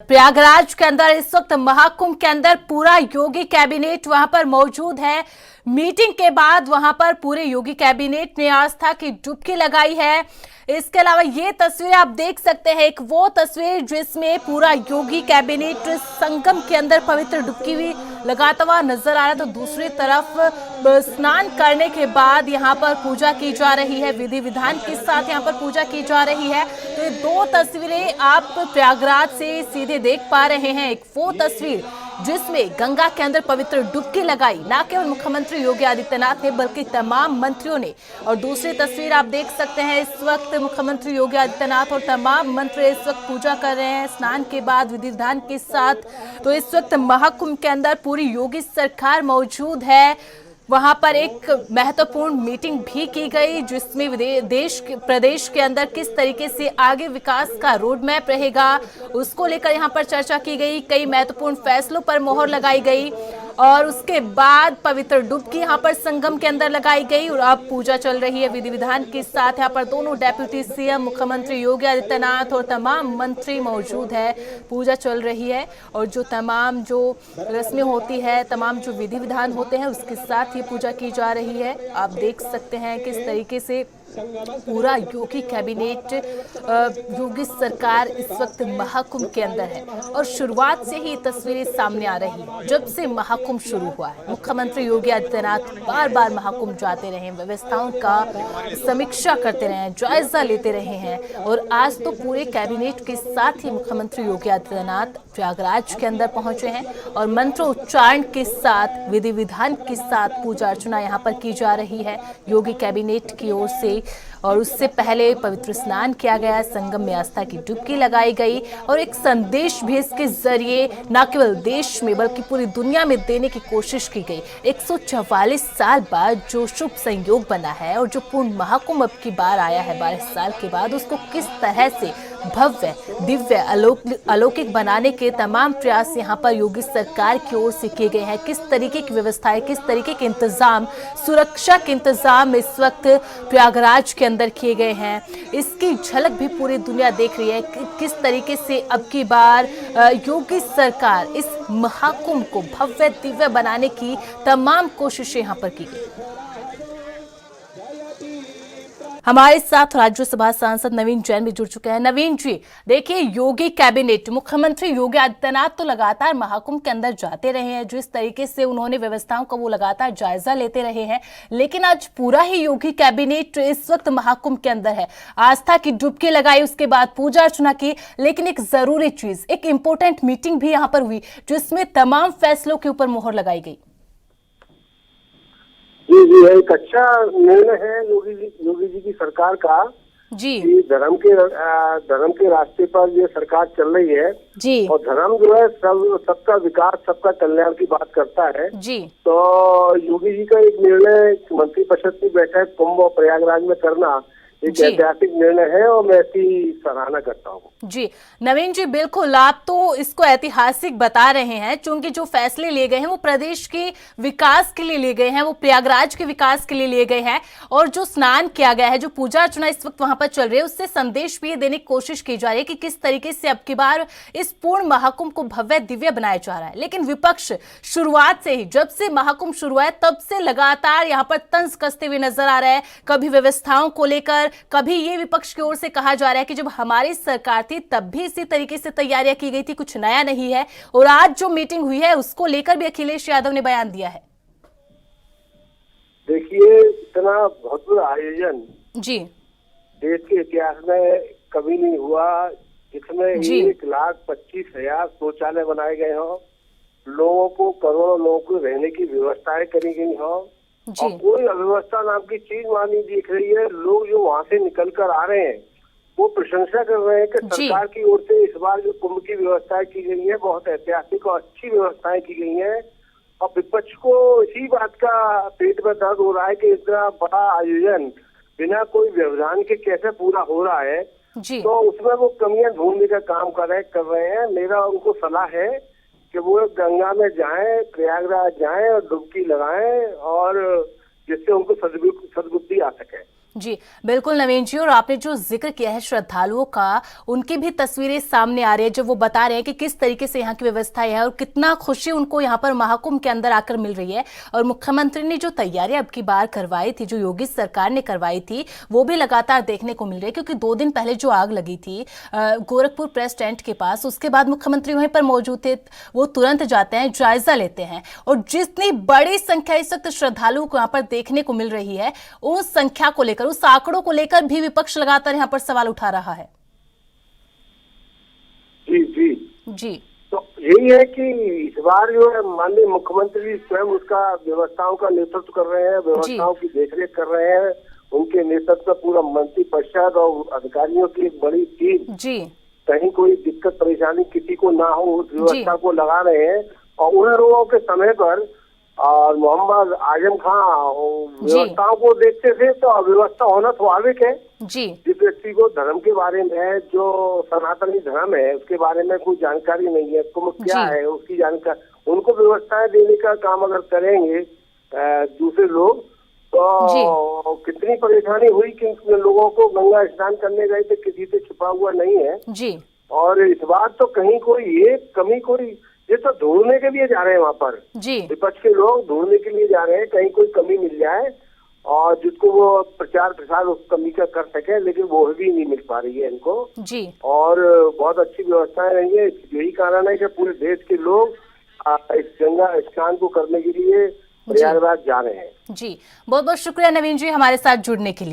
प्रयागराज के अंदर इस वक्त महाकुंभ के अंदर पूरा योगी कैबिनेट वहां पर मौजूद है। मीटिंग के बाद वहां पर पूरे योगी कैबिनेट ने आस्था की डुबकी लगाई है। इसके अलावा ये तस्वीर आप देख सकते हैं, एक वो तस्वीर जिसमें पूरा योगी कैबिनेट संगम के अंदर पवित्र डुबकी भी लगाता हुआ नजर आ रहा है, तो दूसरी तरफ स्नान करने के बाद यहाँ पर पूजा की जा रही है। विधि विधान के साथ यहाँ पर पूजा की जा रही है। तो ये दो तस्वीरें आप प्रयागराज से सीधे देख पा रहे हैं। एक वो तस्वीर जिसमें गंगा के अंदर पवित्र डुबकी लगाई ना केवल मुख्यमंत्री योगी आदित्यनाथ ने बल्कि तमाम मंत्रियों ने, और दूसरी तस्वीर आप देख सकते हैं, इस वक्त मुख्यमंत्री योगी आदित्यनाथ और तमाम मंत्री इस वक्त पूजा कर रहे हैं स्नान के बाद विधि विधान के साथ। तो इस वक्त महाकुंभ के अंदर पूरी योगी सरकार मौजूद है। वहां पर एक महत्वपूर्ण मीटिंग भी की गई जिसमें प्रदेश के अंदर किस तरीके से आगे विकास का रोड मैप रहेगा उसको लेकर यहां पर चर्चा की गई। कई महत्वपूर्ण फैसलों पर मोहर लगाई गई और उसके बाद पवित्र डुबकी यहां पर संगम के अंदर लगाई गई और अब पूजा चल रही है विधि विधान के साथ। यहां पर दोनों डेप्यूटी सीएम मुख्यमंत्री योगी आदित्यनाथ और तमाम मंत्री मौजूद है। पूजा चल रही है और जो तमाम जो रस्में होती है, तमाम जो विधि विधान होते हैं उसके साथ ये पूजा की जा रही है। आप देख सकते हैं किस तरीके से पूरा योगी कैबिनेट, योगी सरकार इस वक्त महाकुंभ के अंदर है और शुरुआत से ही तस्वीरें सामने आ रही है। जब से महाकुंभ शुरू हुआ है, मुख्यमंत्री योगी आदित्यनाथ बार बार महाकुंभ जाते रहे, व्यवस्थाओं का समीक्षा करते रहे हैं, जायजा लेते रहे हैं और आज तो पूरे कैबिनेट के साथ ही मुख्यमंत्री योगी आदित्यनाथ प्रयागराज के अंदर पहुंचे हैं और मंत्रोच्चारण के साथ विधि विधान के साथ पूजा अर्चना यहाँ पर की जा रही है योगी कैबिनेट की ओर से। और उससे पहले पवित्र स्नान किया गया, संगम में आस्था की डुबकी लगाई गई और एक संदेश भी इसके जरिए न केवल देश में बल्कि पूरी दुनिया में देने की कोशिश की गई। 144 साल बाद जो शुभ संयोग बना है और जो पूर्ण महाकुंभ अब की बार आया है 12 साल के बाद, उसको किस तरह से भव्य, दिव्य, अलौकिक बनाने के तमाम प्रयास यहाँ पर योगी सरकार की ओर से किए गए हैं। किस तरीके की व्यवस्थाएं, किस तरीके के इंतजाम, सुरक्षा के इंतजाम इस वक्त प्रयागराज के अंदर किए गए हैं, इसकी झलक भी पूरी दुनिया देख रही है। किस तरीके से अब की बार योगी सरकार इस महाकुंभ को भव्य दिव्य बनाने की तमाम कोशिशें यहाँ पर की गई। हमारे साथ राज्यसभा सांसद नवीन जैन भी जुड़ चुके हैं। नवीन जी, देखिए, योगी कैबिनेट, मुख्यमंत्री योगी आदित्यनाथ तो लगातार महाकुंभ के अंदर जाते रहे हैं, जिस तरीके से उन्होंने व्यवस्थाओं का वो लगातार जायजा लेते रहे हैं, लेकिन आज पूरा ही योगी कैबिनेट इस वक्त महाकुंभ के अंदर है। आस्था की डुबकी लगाई, उसके बाद पूजा अर्चना की, लेकिन एक जरूरी चीज, एक इंपॉर्टेंट मीटिंग भी यहाँ पर हुई जिसमें तमाम फैसलों के ऊपर मोहर लगाई गई। जी जी, एक अच्छा निर्णय है योगी जी की सरकार का जी। धर्म के रास्ते पर ये सरकार चल रही है जी। और धर्म जो है सबका विकास, सबका कल्याण की बात करता है जी। तो योगी जी का एक निर्णय मंत्रिपरिषद की बैठक कुंभ और प्रयागराज में करना एक ऐतिहासिक निर्णय है और मैं इसकी सराहना करता हूँ। जी नवीन जी, बिल्कुल, आप तो इसको ऐतिहासिक बता रहे हैं क्योंकि जो फैसले लिए गए हैं वो प्रदेश के विकास के लिए लिए गए हैं, वो प्रयागराज के विकास के लिए लिए गए हैं और जो स्नान किया गया है, जो पूजा अर्चना इस वक्त वहां पर चल रही है, उससे संदेश भी ये देने की कोशिश की जा रही है कि किस तरीके से अब की बार इस पूर्ण महाकुंभ को भव्य दिव्य बनाया जा रहा है। लेकिन विपक्ष शुरुआत से ही, जब से महाकुंभ शुरू हुआ है तब से लगातार यहाँ पर तंज कसते हुए नजर आ रहा है। कभी व्यवस्थाओं को लेकर, कभी ये विपक्ष की ओर से कहा जा रहा है कि जब हमारी सरकार थी तब भी इसी तरीके से तैयारियां की गई थी, कुछ नया नहीं है। और आज जो मीटिंग हुई है उसको लेकर भी अखिलेश यादव ने बयान दिया है। देखिए, इतना भव्य आयोजन जी देश के इतिहास में कभी नहीं हुआ जिसमें 1,25,000 शौचालय बनाए गए हों, लोगों को, करोड़ों लोगों को रहने की व्यवस्थाएं करी गई हों और कोई अव्यवस्था नाम की चीज वहां नहीं दिख रही है। लोग जो वहां से निकल कर आ रहे हैं वो प्रशंसा कर रहे हैं कि सरकार की ओर से इस बार जो कुंभ की व्यवस्थाएं की गई है बहुत ऐतिहासिक और अच्छी व्यवस्थाएं की गई हैं और विपक्ष को इसी बात का पेट में दर्द हो रहा है कि इतना बड़ा आयोजन बिना कोई व्यवधान के कैसे पूरा हो रहा है। तो उसमें वो कमियां ढूंढने का काम कर रहे हैं। मेरा उनको सलाह है कि वो गंगा में जाएं, प्रयागराज जाएं और डुबकी लगाएं और जिससे उनको सद्बुद्धि आ सके। जी बिल्कुल नवीन जी, और आपने जो जिक्र किया है श्रद्धालुओं का, उनकी भी तस्वीरें सामने आ रही है जो वो बता रहे हैं कि किस तरीके से यहाँ की व्यवस्थाएं है और कितना खुशी उनको यहाँ पर महाकुंभ के अंदर आकर मिल रही है। और मुख्यमंत्री ने जो तैयारियां अब की बार करवाई थी, जो योगी सरकार ने करवाई थी, वो भी लगातार देखने को मिल रही है। क्योंकि 2 दिन पहले जो आग लगी थी गोरखपुर प्रेस टेंट के पास, उसके बाद मुख्यमंत्री वहीं पर मौजूद थे। वो तुरंत जाते हैं, जायजा लेते हैं, और जितनी बड़ी संख्या इस वक्त श्रद्धालुओं को यहाँ पर देखने को मिल रही है, उस संख्या को लेकर, उस आंकड़ों को लेकर भी विपक्ष लगातार यहाँ पर सवाल उठा रहा है। जी जी जी तो यही है कि इस बार जो है माननीय मुख्यमंत्री स्वयं उसका व्यवस्थाओं का नेतृत्व कर रहे हैं, व्यवस्थाओं की देखरेख कर रहे हैं। उनके नेतृत्व में पूरा मंत्री परिषद और अधिकारियों की एक बड़ी टीम जी कहीं कोई दिक्कत परेशानी किसी को ना हो उस व्यवस्था को लगा रहे हैं। और उन लोगों के समय पर और मोहम्मद आजम खां व्यवस्थाओं को देखते थे, तो अव्यवस्था होना स्वाभाविक है। जी जिस व्यक्ति को धर्म के बारे में, जो सनातनी धर्म है उसके बारे में कोई जानकारी नहीं है, कुंभ क्या है उसकी जानकारी, उनको व्यवस्थाएं देने का काम अगर करेंगे दूसरे लोग, तो कितनी परेशानी हुई कि लोगों को गंगा स्नान करने गए थे, किसी से छुपा हुआ नहीं है। जी और इस बार तो कहीं कोई एक कमी कोई, ये तो ढूंढने के लिए जा रहे हैं वहाँ पर, जी विपक्ष के लोग ढूंढने के लिए जा रहे हैं कहीं कोई कमी मिल जाए और जिसको वो प्रचार प्रसार उस कमी का कर सके, लेकिन वो भी नहीं मिल पा रही है इनको। जी और बहुत अच्छी व्यवस्थाएं रही है। यही कारण है कि पूरे देश के लोग इस गंगा स्नान को करने के लिए प्रयागराज जा रहे हैं। जी बहुत बहुत शुक्रिया नवीन जी हमारे साथ जुड़ने के लिए।